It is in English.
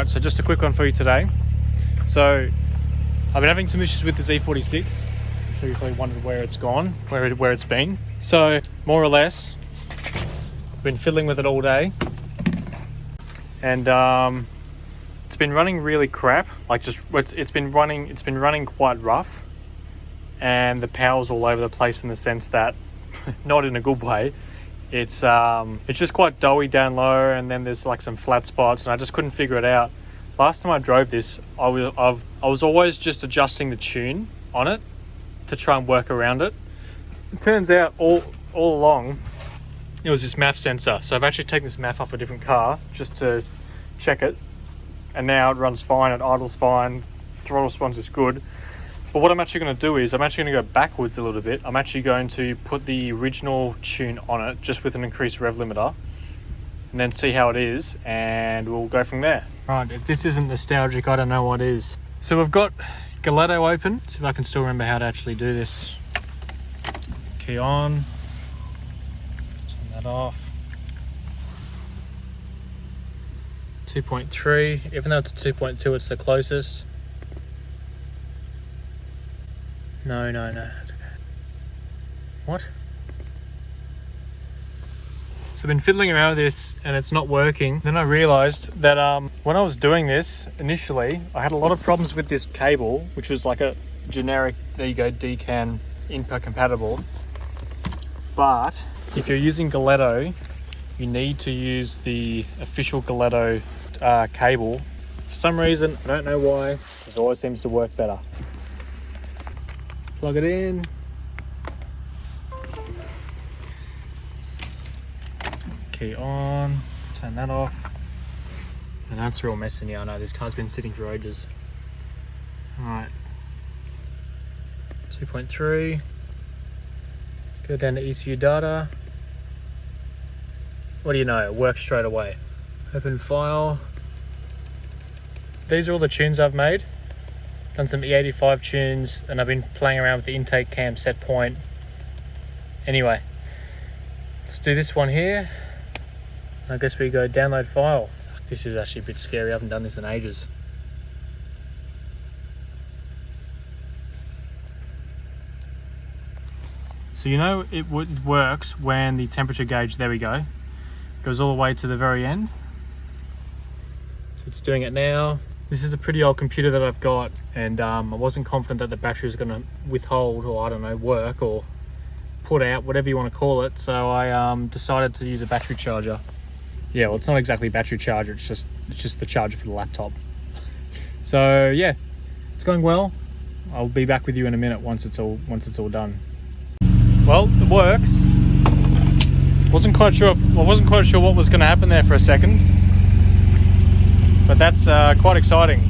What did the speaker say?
Alright, so just a quick one for you today. So I've been having some issues with this E46. I'm sure you probably wondered where it's gone, where it's been. So more or less, I've been fiddling with it all day, and it's been running really crap. Like it's been running quite rough, and the power's all over the place in the sense that, not in a good way. It's just quite doughy down low, and then there's like some flat spots, and I just couldn't figure it out. Last time I drove this, I was always just adjusting the tune on it to try and work around it. It turns out all along it was this MAF sensor. So I've actually taken this MAF off a different car just to check it, and now it runs fine, it idles fine, throttle response is good. But what I'm actually going to do is I'm actually going to go backwards a little bit. I'm actually going to put the original tune on it just with an increased rev limiter, and then see how it is, and we'll go from there. Right, if this isn't nostalgic, I don't know what is. So we've got Gelato open. See if I can still remember how to actually do this. Key on. Turn that off. 2.3. Even though it's a 2.2, it's the closest. No. What? So I've been fiddling around with this and it's not working. Then I realized that when I was doing this initially, I had a lot of problems with this cable, which was like a generic, there you go, DCAN input compatible. But if you're using Gelato, you need to use the official Gelato cable. For some reason, I don't know why, it always seems to work better. Plug it in. Key on, turn that off. And that's real mess in here. I know this car's been sitting for ages. Alright. 2.3. Go down to ECU data. What do you know? It works straight away. Open file. These are all the tunes I've made. Done some E85 tunes, and I've been playing around with the intake cam set point. Anyway, let's do this one here. I guess we go download file. This is actually a bit scary. I haven't done this in ages. So you know it works when the temperature gauge, there we go, goes all the way to the very end. So it's doing it now. This is a pretty old computer that I've got, and I wasn't confident that the battery was going to withhold, or I don't know, work or put out, whatever you want to call it. So I decided to use a battery charger. Yeah, well, it's not exactly a battery charger, it's just the charger for the laptop. So yeah, it's going well. I'll be back with you in a minute once it's all done. Well, it works. I wasn't quite sure what was going to happen there for a second, but that's quite exciting.